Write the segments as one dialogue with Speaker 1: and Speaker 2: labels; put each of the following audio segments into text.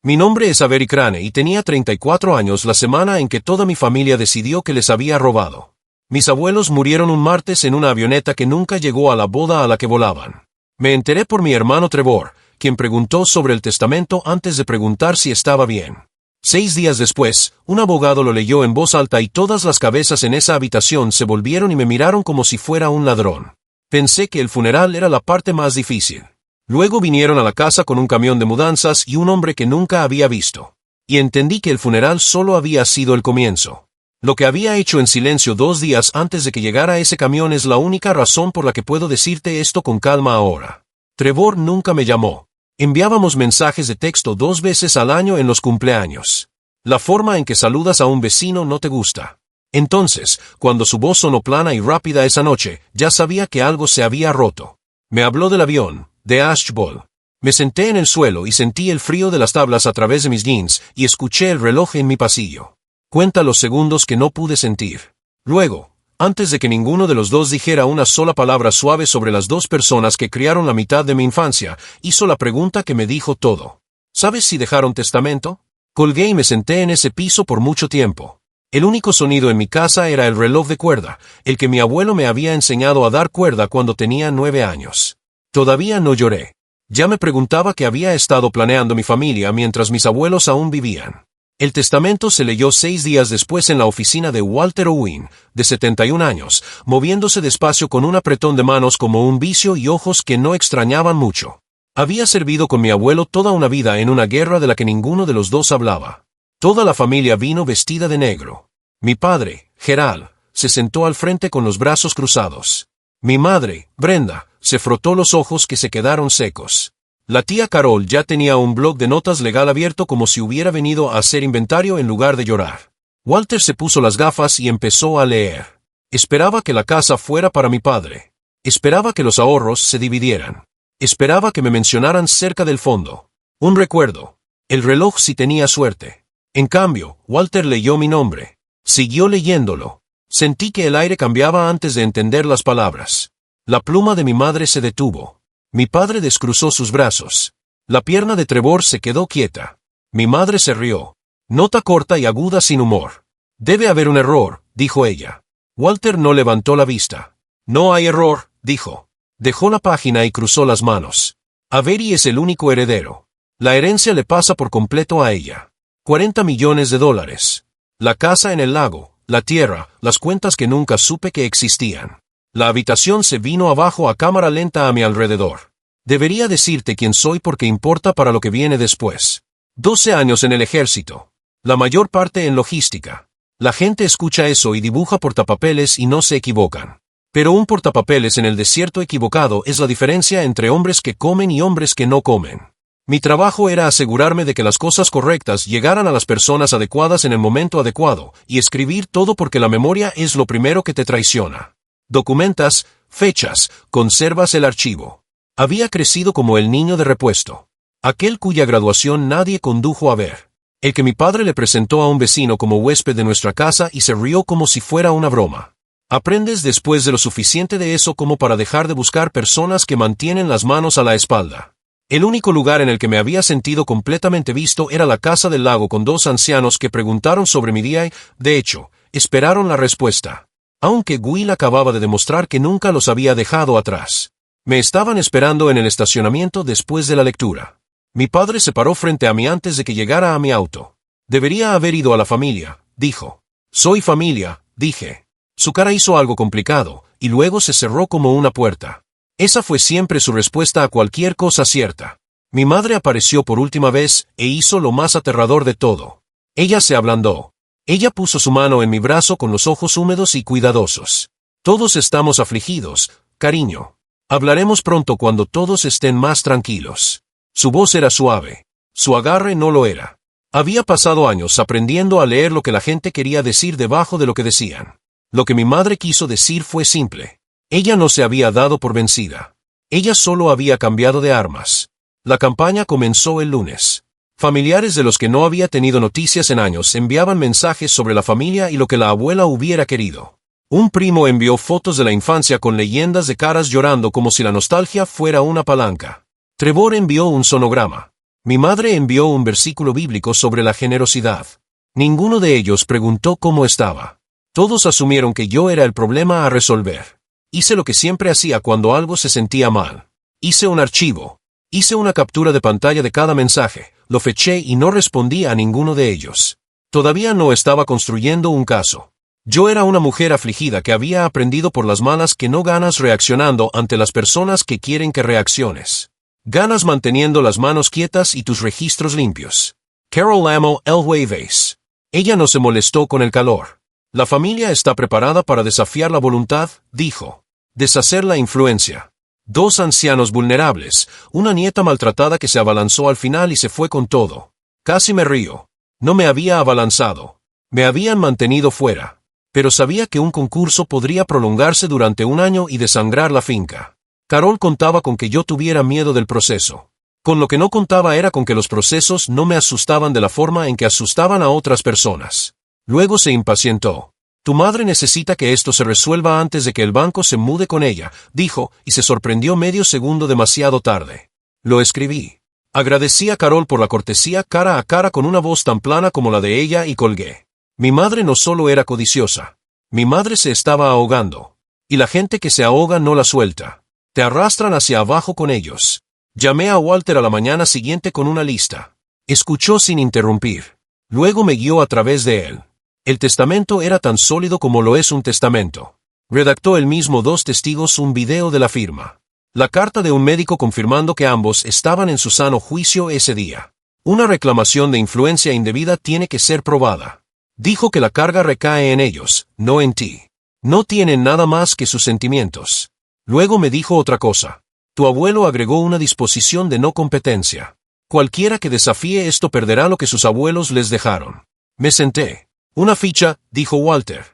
Speaker 1: Mi nombre es Avery Crane y tenía 34 años la semana en que toda mi familia decidió que les había robado. Mis abuelos murieron un martes en una avioneta que nunca llegó a la boda a la que volaban. Me enteré por mi hermano Trevor, quien preguntó sobre el testamento antes de preguntar si estaba bien. 6 días después, un abogado lo leyó en voz alta y todas las cabezas en esa habitación se volvieron y me miraron como si fuera un ladrón. Pensé que el funeral era la parte más difícil. Luego vinieron a la casa con un camión de mudanzas y un hombre que nunca había visto. Y entendí que el funeral solo había sido el comienzo. Lo que había hecho en silencio 2 días antes de que llegara ese camión es la única razón por la que puedo decirte esto con calma ahora. Trevor nunca me llamó. Enviábamos mensajes de texto 2 veces al año en los cumpleaños. La forma en que saludas a un vecino no te gusta. Entonces, cuando su voz sonó plana y rápida esa noche, ya sabía que algo se había roto. Me habló del avión, de Ashbol. Me senté en el suelo y sentí el frío de las tablas a través de mis jeans y escuché el reloj en mi pasillo. Cuenta los segundos que no pude sentir. Luego, antes de que ninguno de los dos dijera una sola palabra suave sobre las 2 personas que criaron la mitad de mi infancia, hizo la pregunta que me dijo todo. ¿Sabes si dejaron testamento? Colgué y me senté en ese piso por mucho tiempo. El único sonido en mi casa era el reloj de cuerda, el que mi abuelo me había enseñado a dar cuerda cuando tenía 9 años. Todavía no lloré. Ya me preguntaba qué había estado planeando mi familia mientras mis abuelos aún vivían. El testamento se leyó 6 días después en la oficina de Walter Owen, de 71 años, moviéndose despacio con un apretón de manos como un vicio y ojos que no extrañaban mucho. Había servido con mi abuelo toda una vida en una guerra de la que ninguno de los dos hablaba. Toda la familia vino vestida de negro. Mi padre, Gerald, se sentó al frente con los brazos cruzados. Mi madre, Brenda, se frotó los ojos que se quedaron secos. La tía Carol ya tenía un blog de notas legal abierto como si hubiera venido a hacer inventario en lugar de llorar. Walter se puso las gafas y empezó a leer. Esperaba que la casa fuera para mi padre. Esperaba que los ahorros se dividieran. Esperaba que me mencionaran cerca del fondo. Un recuerdo. El reloj si tenía suerte. En cambio, Walter leyó mi nombre. Siguió leyéndolo. Sentí que el aire cambiaba antes de entender las palabras. La pluma de mi madre se detuvo. Mi padre descruzó sus brazos. La pierna de Trevor se quedó quieta. Mi madre se rió. Nota corta y aguda sin humor. Debe haber un error, dijo ella. Walter no levantó la vista. No hay error, dijo. Dejó la página y cruzó las manos. Avery es el único heredero. La herencia le pasa por completo a ella. $40 millones. La casa en el lago, la tierra, las cuentas que nunca supe que existían. La habitación se vino abajo a cámara lenta a mi alrededor. Debería decirte quién soy porque importa para lo que viene después. 12 años en el ejército. La mayor parte en logística. La gente escucha eso y dibuja portapapeles y no se equivocan. Pero un portapapeles en el desierto equivocado es la diferencia entre hombres que comen y hombres que no comen. Mi trabajo era asegurarme de que las cosas correctas llegaran a las personas adecuadas en el momento adecuado, y escribir todo porque la memoria es lo primero que te traiciona. Documentas, fechas, conservas el archivo. Había crecido como el niño de repuesto. Aquel cuya graduación nadie condujo a ver. El que mi padre le presentó a un vecino como huésped de nuestra casa y se rió como si fuera una broma. Aprendes después de lo suficiente de eso como para dejar de buscar personas que mantienen las manos a la espalda. El único lugar en el que me había sentido completamente visto era la casa del lago con 2 ancianos que preguntaron sobre mi día y, de hecho, esperaron la respuesta. Aunque Will acababa de demostrar que nunca los había dejado atrás. Me estaban esperando en el estacionamiento después de la lectura. Mi padre se paró frente a mí antes de que llegara a mi auto. Debería haber ido a la familia, dijo. Soy familia, dije. Su cara hizo algo complicado, y luego se cerró como una puerta. Esa fue siempre su respuesta a cualquier cosa cierta. Mi madre apareció por última vez, e hizo lo más aterrador de todo. Ella se ablandó. Ella puso su mano en mi brazo con los ojos húmedos y cuidadosos. Todos estamos afligidos, cariño. Hablaremos pronto cuando todos estén más tranquilos. Su voz era suave. Su agarre no lo era. Había pasado años aprendiendo a leer lo que la gente quería decir debajo de lo que decían. Lo que mi madre quiso decir fue simple. Ella no se había dado por vencida. Ella solo había cambiado de armas. La campaña comenzó el lunes. Familiares de los que no había tenido noticias en años enviaban mensajes sobre la familia y lo que la abuela hubiera querido. Un primo envió fotos de la infancia con leyendas de caras llorando como si la nostalgia fuera una palanca. Trevor envió un sonograma. Mi madre envió un versículo bíblico sobre la generosidad. Ninguno de ellos preguntó cómo estaba. Todos asumieron que yo era el problema a resolver. Hice lo que siempre hacía cuando algo se sentía mal. Hice un archivo. Hice una captura de pantalla de cada mensaje, lo feché y no respondí a ninguno de ellos. Todavía no estaba construyendo un caso. Yo era una mujer afligida que había aprendido por las malas que no ganas reaccionando ante las personas que quieren que reacciones. Ganas manteniendo las manos quietas y tus registros limpios. Carol Amo Elway Vase. Ella no se molestó con el calor. La familia está preparada para desafiar la voluntad, dijo. Deshacer la influencia. 2 ancianos vulnerables, una nieta maltratada que se abalanzó al final y se fue con todo. Casi me río. No me había abalanzado. Me habían mantenido fuera. Pero sabía que un concurso podría prolongarse durante 1 año y desangrar la finca. Carol contaba con que yo tuviera miedo del proceso. Con lo que no contaba era con que los procesos no me asustaban de la forma en que asustaban a otras personas. Luego se impacientó. Tu madre necesita que esto se resuelva antes de que el banco se mude con ella, dijo, y se sorprendió medio segundo demasiado tarde. Lo escribí. Agradecí a Carol por la cortesía cara a cara con una voz tan plana como la de ella y colgué. Mi madre no solo era codiciosa. Mi madre se estaba ahogando. Y la gente que se ahoga no la suelta. Te arrastran hacia abajo con ellos. Llamé a Walter a la mañana siguiente con una lista. Escuchó sin interrumpir. Luego me guió a través de él. El testamento era tan sólido como lo es un testamento. Redactó él mismo 2 testigos, un video de la firma. La carta de un médico confirmando que ambos estaban en su sano juicio ese día. Una reclamación de influencia indebida tiene que ser probada. Dijo que la carga recae en ellos, no en ti. No tienen nada más que sus sentimientos. Luego me dijo otra cosa. Tu abuelo agregó una disposición de no competencia. Cualquiera que desafíe esto perderá lo que sus abuelos les dejaron. Me senté. Una ficha, dijo Walter.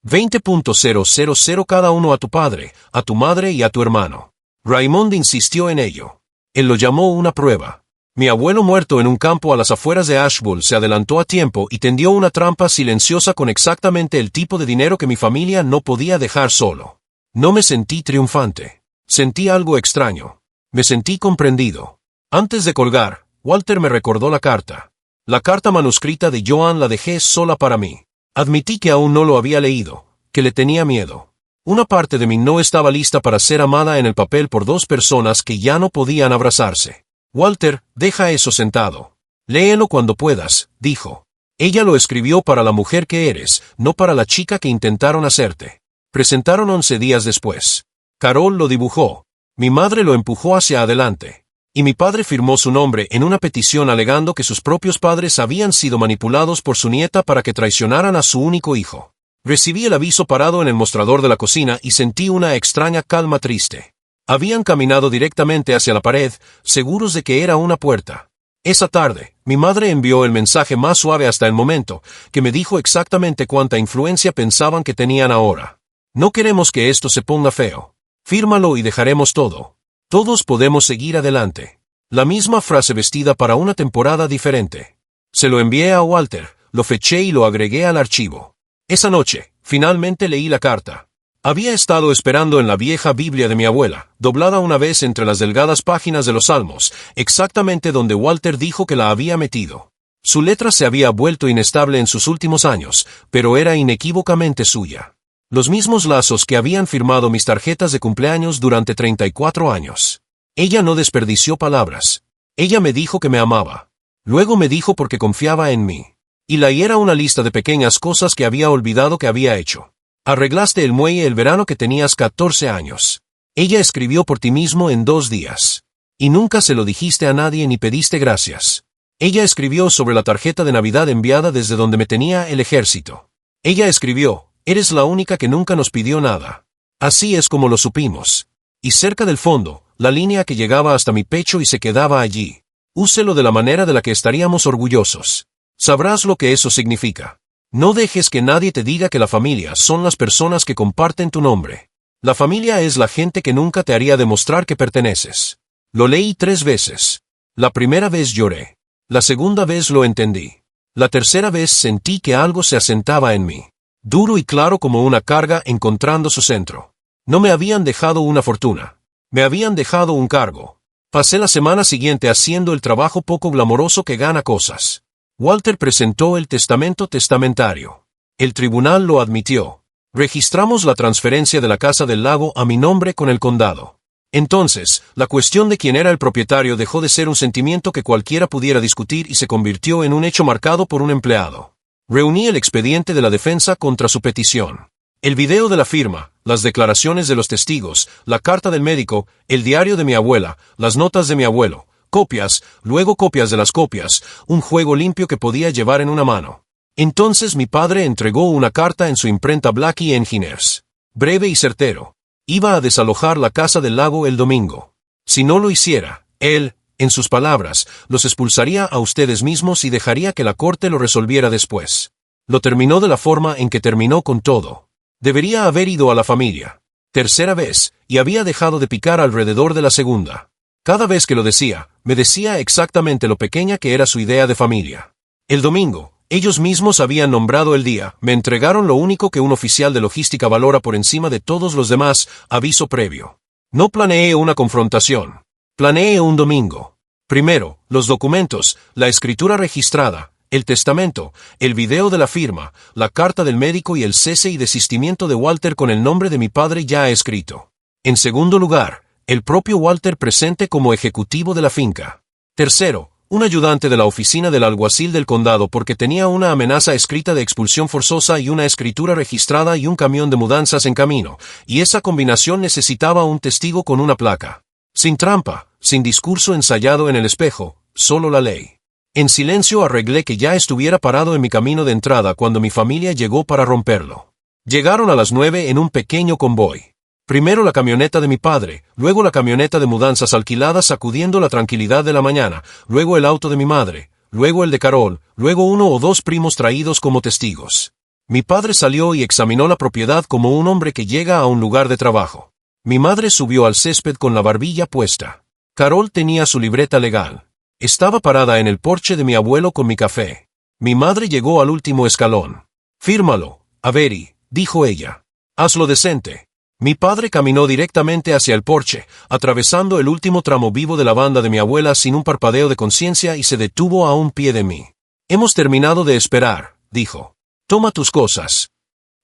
Speaker 1: 20.000 cada uno a tu padre, a tu madre y a tu hermano. Raymond insistió en ello. Él lo llamó una prueba. Mi abuelo muerto en un campo a las afueras de Asheville se adelantó a tiempo y tendió una trampa silenciosa con exactamente el tipo de dinero que mi familia no podía dejar solo. No me sentí triunfante. Sentí algo extraño. Me sentí comprendido. Antes de colgar, Walter me recordó la carta. La carta manuscrita de Joan la dejé sola para mí. Admití que aún no lo había leído, que le tenía miedo. Una parte de mí no estaba lista para ser amada en el papel por 2 personas que ya no podían abrazarse. Walter, deja eso sentado. Léelo cuando puedas, dijo. Ella lo escribió para la mujer que eres, no para la chica que intentaron hacerte. Presentaron 11 días después. Carol lo dibujó. Mi madre lo empujó hacia adelante. Y mi padre firmó su nombre en una petición alegando que sus propios padres habían sido manipulados por su nieta para que traicionaran a su único hijo. Recibí el aviso parado en el mostrador de la cocina y sentí una extraña calma triste. Habían caminado directamente hacia la pared, seguros de que era una puerta. Esa tarde, mi madre envió el mensaje más suave hasta el momento, que me dijo exactamente cuánta influencia pensaban que tenían ahora. No queremos que esto se ponga feo. Fírmalo y dejaremos todo. Todos podemos seguir adelante. La misma frase vestida para una temporada diferente. Se lo envié a Walter, lo feché y lo agregué al archivo. Esa noche, finalmente leí la carta. Había estado esperando en la vieja Biblia de mi abuela, doblada una vez entre las delgadas páginas de los Salmos, exactamente donde Walter dijo que la había metido. Su letra se había vuelto inestable en sus últimos años, pero era inequívocamente suya. Los mismos lazos que habían firmado mis tarjetas de cumpleaños durante 34 años. Ella no desperdició palabras. Ella me dijo que me amaba. Luego me dijo porque confiaba en mí. Y la era una lista de pequeñas cosas que había olvidado que había hecho. Arreglaste el muelle el verano que tenías 14 años. Ella escribió por ti mismo en 2 días. Y nunca se lo dijiste a nadie ni pediste gracias. Ella escribió sobre la tarjeta de Navidad enviada desde donde me tenía el ejército. Ella escribió, eres la única que nunca nos pidió nada. Así es como lo supimos. Y cerca del fondo, la línea que llegaba hasta mi pecho y se quedaba allí. Úselo de la manera de la que estaríamos orgullosos. Sabrás lo que eso significa. No dejes que nadie te diga que la familia son las personas que comparten tu nombre. La familia es la gente que nunca te haría demostrar que perteneces. Lo leí 3 veces. La primera vez lloré. La segunda vez lo entendí. La tercera vez sentí que algo se asentaba en mí. Duro y claro como una carga encontrando su centro. No me habían dejado una fortuna. Me habían dejado un cargo. Pasé la semana siguiente haciendo el trabajo poco glamoroso que gana cosas. Walter presentó el testamento testamentario. El tribunal lo admitió. Registramos la transferencia de la Casa del Lago a mi nombre con el condado. Entonces, la cuestión de quién era el propietario dejó de ser un sentimiento que cualquiera pudiera discutir y se convirtió en un hecho marcado por un empleado. Reuní el expediente de la defensa contra su petición. El video de la firma, las declaraciones de los testigos, la carta del médico, el diario de mi abuela, las notas de mi abuelo, copias, luego copias de las copias, un juego limpio que podía llevar en una mano. Entonces mi padre entregó una carta en su imprenta Blackie Engineers. Breve y certero. Iba a desalojar la Casa del Lago el domingo. Si no lo hiciera, él, en sus palabras, los expulsaría a ustedes mismos y dejaría que la corte lo resolviera después. Lo terminó de la forma en que terminó con todo. Debería haber ido a la familia. Tercera vez, y había dejado de picar alrededor de la segunda. Cada vez que lo decía, me decía exactamente lo pequeña que era su idea de familia. El domingo, ellos mismos habían nombrado el día, me entregaron lo único que un oficial de logística valora por encima de todos los demás, aviso previo. No planeé una confrontación. Planeé un domingo. Primero, los documentos, la escritura registrada, el testamento, el video de la firma, la carta del médico y el cese y desistimiento de Walter con el nombre de mi padre ya escrito. En segundo lugar, el propio Walter presente como ejecutivo de la finca. Tercero, un ayudante de la oficina del alguacil del condado porque tenía una amenaza escrita de expulsión forzosa y una escritura registrada y un camión de mudanzas en camino, y esa combinación necesitaba un testigo con una placa. Sin trampa, sin discurso ensayado en el espejo, solo la ley. En silencio arreglé que ya estuviera parado en mi camino de entrada cuando mi familia llegó para romperlo. Llegaron a las 9 en un pequeño convoy. Primero la camioneta de mi padre, luego la camioneta de mudanzas alquilada sacudiendo la tranquilidad de la mañana, luego el auto de mi madre, luego el de Carol, luego uno o dos primos traídos como testigos. Mi padre salió y examinó la propiedad como un hombre que llega a un lugar de trabajo. Mi madre subió al césped con la barbilla puesta. Carol tenía su libreta legal. Estaba parada en el porche de mi abuelo con mi café. Mi madre llegó al último escalón. «Fírmalo, Avery», dijo ella. «Hazlo decente». Mi padre caminó directamente hacia el porche, atravesando el último tramo vivo de la banda de mi abuela sin un parpadeo de conciencia y se detuvo a un pie de mí. «Hemos terminado de esperar», dijo. «Toma tus cosas».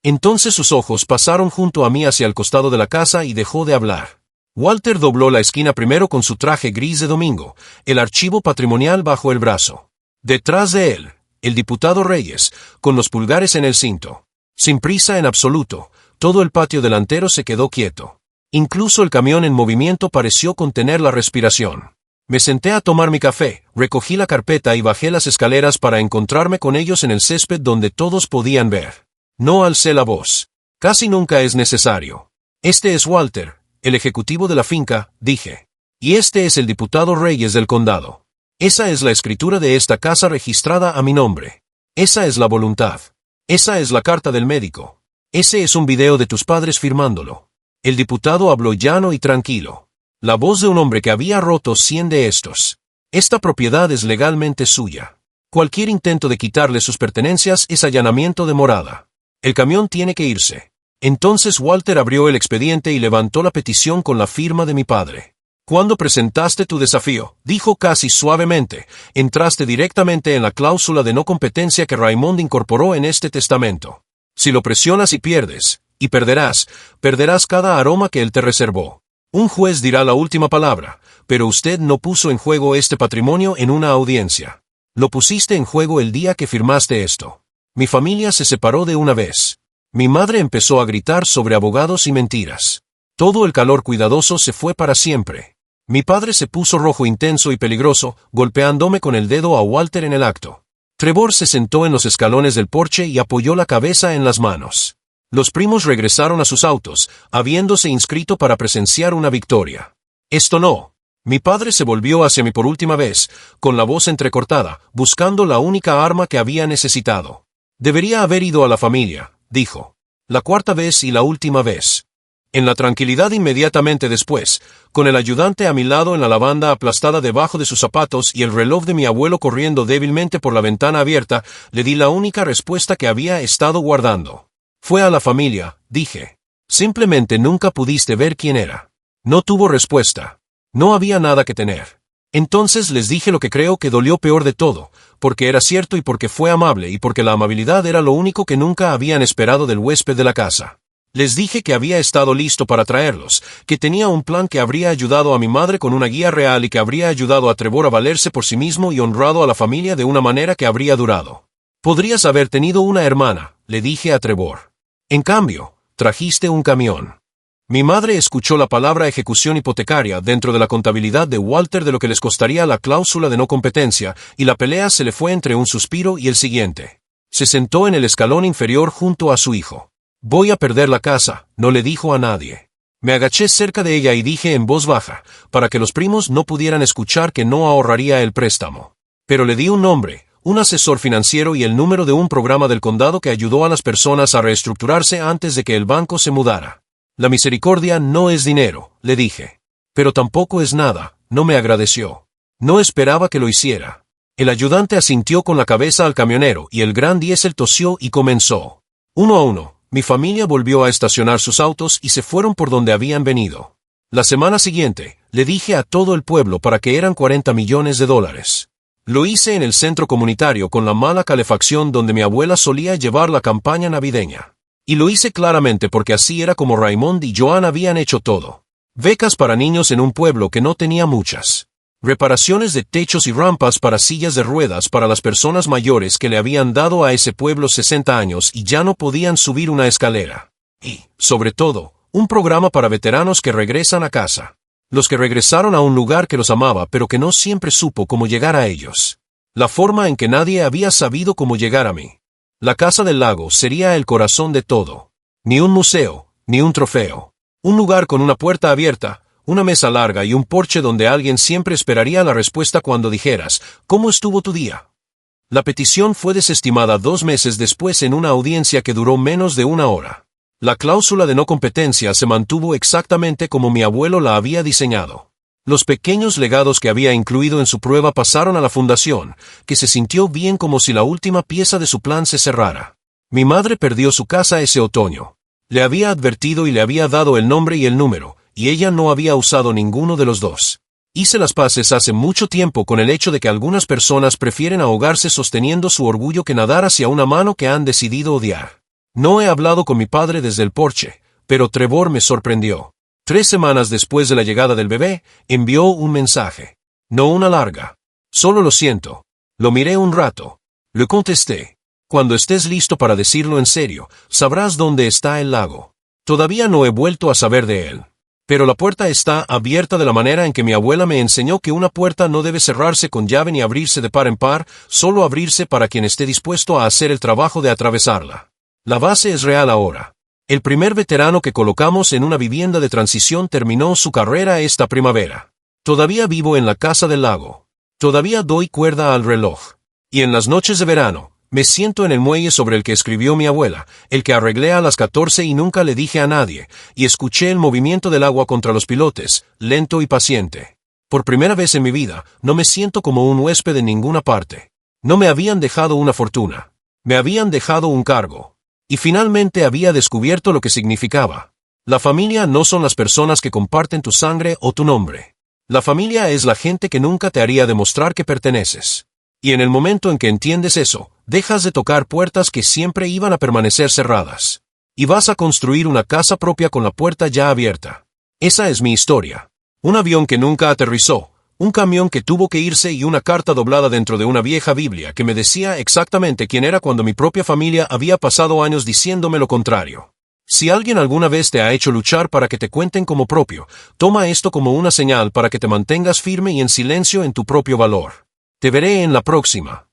Speaker 1: Entonces sus ojos pasaron junto a mí hacia el costado de la casa y dejó de hablar. Walter dobló la esquina primero con su traje gris de domingo, el archivo patrimonial bajo el brazo. Detrás de él, el diputado Reyes, con los pulgares en el cinto. Sin prisa en absoluto, todo el patio delantero se quedó quieto. Incluso el camión en movimiento pareció contener la respiración. Me senté a tomar mi café, recogí la carpeta y bajé las escaleras para encontrarme con ellos en el césped donde todos podían ver. No alcé la voz. Casi nunca es necesario. Este es Walter, el ejecutivo de la finca, dije. Y este es el diputado Reyes del condado. Esa es la escritura de esta casa registrada a mi nombre. Esa es la voluntad. Esa es la carta del médico. Ese es un video de tus padres firmándolo. El diputado habló llano y tranquilo. La voz de un hombre que había roto 100 de estos. Esta propiedad es legalmente suya. Cualquier intento de quitarle sus pertenencias es allanamiento de morada. El camión tiene que irse. Entonces Walter abrió el expediente y levantó la petición con la firma de mi padre. Cuando presentaste tu desafío, dijo casi suavemente, entraste directamente en la cláusula de no competencia que Raymond incorporó en este testamento. Si lo presionas y pierdes, y perderás cada aroma que él te reservó. Un juez dirá la última palabra, pero usted no puso en juego este patrimonio en una audiencia. Lo pusiste en juego el día que firmaste esto. Mi familia se separó de una vez. Mi madre empezó a gritar sobre abogados y mentiras. Todo el calor cuidadoso se fue para siempre. Mi padre se puso rojo intenso y peligroso, golpeándome con el dedo a Walter en el acto. Trevor se sentó en los escalones del porche y apoyó la cabeza en las manos. Los primos regresaron a sus autos, habiéndose inscrito para presenciar una victoria. Esto no. Mi padre se volvió hacia mí por última vez, con la voz entrecortada, buscando la única arma que había necesitado. Debería haber ido a la familia, dijo. La cuarta vez y la última vez. En la tranquilidad inmediatamente después, con el ayudante a mi lado en la lavanda aplastada debajo de sus zapatos y el reloj de mi abuelo corriendo débilmente por la ventana abierta, le di la única respuesta que había estado guardando. Fue a la familia, dije. Simplemente nunca pudiste ver quién era. No tuvo respuesta. No había nada que tener. Entonces les dije lo que creo que dolió peor de todo, porque era cierto y porque fue amable y porque la amabilidad era lo único que nunca habían esperado del huésped de la casa. Les dije que había estado listo para traerlos, que tenía un plan que habría ayudado a mi madre con una guía real y que habría ayudado a Trevor a valerse por sí mismo y honrado a la familia de una manera que habría durado. Podrías haber tenido una hermana, le dije a Trevor. En cambio, trajiste un camión. Mi madre escuchó la palabra ejecución hipotecaria dentro de la contabilidad de Walter de lo que les costaría la cláusula de no competencia, y la pelea se le fue entre un suspiro y el siguiente. Se sentó en el escalón inferior junto a su hijo. Voy a perder la casa, no le dijo a nadie. Me agaché cerca de ella y dije en voz baja, para que los primos no pudieran escuchar que no ahorraría el préstamo. Pero le di un nombre, un asesor financiero y el número de un programa del condado que ayudó a las personas a reestructurarse antes de que el banco se mudara. La misericordia no es dinero, le dije. Pero tampoco es nada, no me agradeció. No esperaba que lo hiciera. El ayudante asintió con la cabeza al camionero y el gran diésel tosió y comenzó. Uno a uno, mi familia volvió a estacionar sus autos y se fueron por donde habían venido. La semana siguiente, le dije a todo el pueblo para que eran $40 millones. Lo hice en el centro comunitario con la mala calefacción donde mi abuela solía llevar la campaña navideña. Y lo hice claramente porque así era como Raymond y Joan habían hecho todo. Becas para niños en un pueblo que no tenía muchas. Reparaciones de techos y rampas para sillas de ruedas para las personas mayores que le habían dado a ese pueblo 60 años y ya no podían subir una escalera. Y, sobre todo, un programa para veteranos que regresan a casa. Los que regresaron a un lugar que los amaba pero que no siempre supo cómo llegar a ellos. La forma en que nadie había sabido cómo llegar a mí. La Casa del Lago sería el corazón de todo. Ni un museo, ni un trofeo. Un lugar con una puerta abierta, una mesa larga y un porche donde alguien siempre esperaría la respuesta cuando dijeras, ¿cómo estuvo tu día? La petición fue desestimada 2 meses después en una audiencia que duró menos de 1 hora. La cláusula de no competencia se mantuvo exactamente como mi abuelo la había diseñado. Los pequeños legados que había incluido en su prueba pasaron a la fundación, que se sintió bien como si la última pieza de su plan se cerrara. Mi madre perdió su casa ese otoño. Le había advertido y le había dado el nombre y el número, y ella no había usado ninguno de los dos. Hice las paces hace mucho tiempo con el hecho de que algunas personas prefieren ahogarse sosteniendo su orgullo que nadar hacia una mano que han decidido odiar. No he hablado con mi padre desde el porche, pero Trevor me sorprendió. 3 semanas después de la llegada del bebé, envió un mensaje. No una larga. Solo lo siento. Lo miré un rato. Le contesté. Cuando estés listo para decirlo en serio, sabrás dónde está el lago. Todavía no he vuelto a saber de él. Pero la puerta está abierta de la manera en que mi abuela me enseñó que una puerta no debe cerrarse con llave ni abrirse de par en par, solo abrirse para quien esté dispuesto a hacer el trabajo de atravesarla. La base es real ahora. El primer veterano que colocamos en una vivienda de transición terminó su carrera esta primavera. Todavía vivo en la Casa del Lago. Todavía doy cuerda al reloj. Y en las noches de verano, me siento en el muelle sobre el que escribió mi abuela, el que arreglé a las 14 y nunca le dije a nadie, y escuché el movimiento del agua contra los pilotes, lento y paciente. Por primera vez en mi vida, no me siento como un huésped en ninguna parte. No me habían dejado una fortuna. Me habían dejado un cargo. Y finalmente había descubierto lo que significaba. La familia no son las personas que comparten tu sangre o tu nombre. La familia es la gente que nunca te haría demostrar que perteneces. Y en el momento en que entiendes eso, dejas de tocar puertas que siempre iban a permanecer cerradas. Y vas a construir una casa propia con la puerta ya abierta. Esa es mi historia. Un avión que nunca aterrizó. Un camión que tuvo que irse y una carta doblada dentro de una vieja Biblia que me decía exactamente quién era cuando mi propia familia había pasado años diciéndome lo contrario. Si alguien alguna vez te ha hecho luchar para que te cuenten como propio, toma esto como una señal para que te mantengas firme y en silencio en tu propio valor. Te veré en la próxima.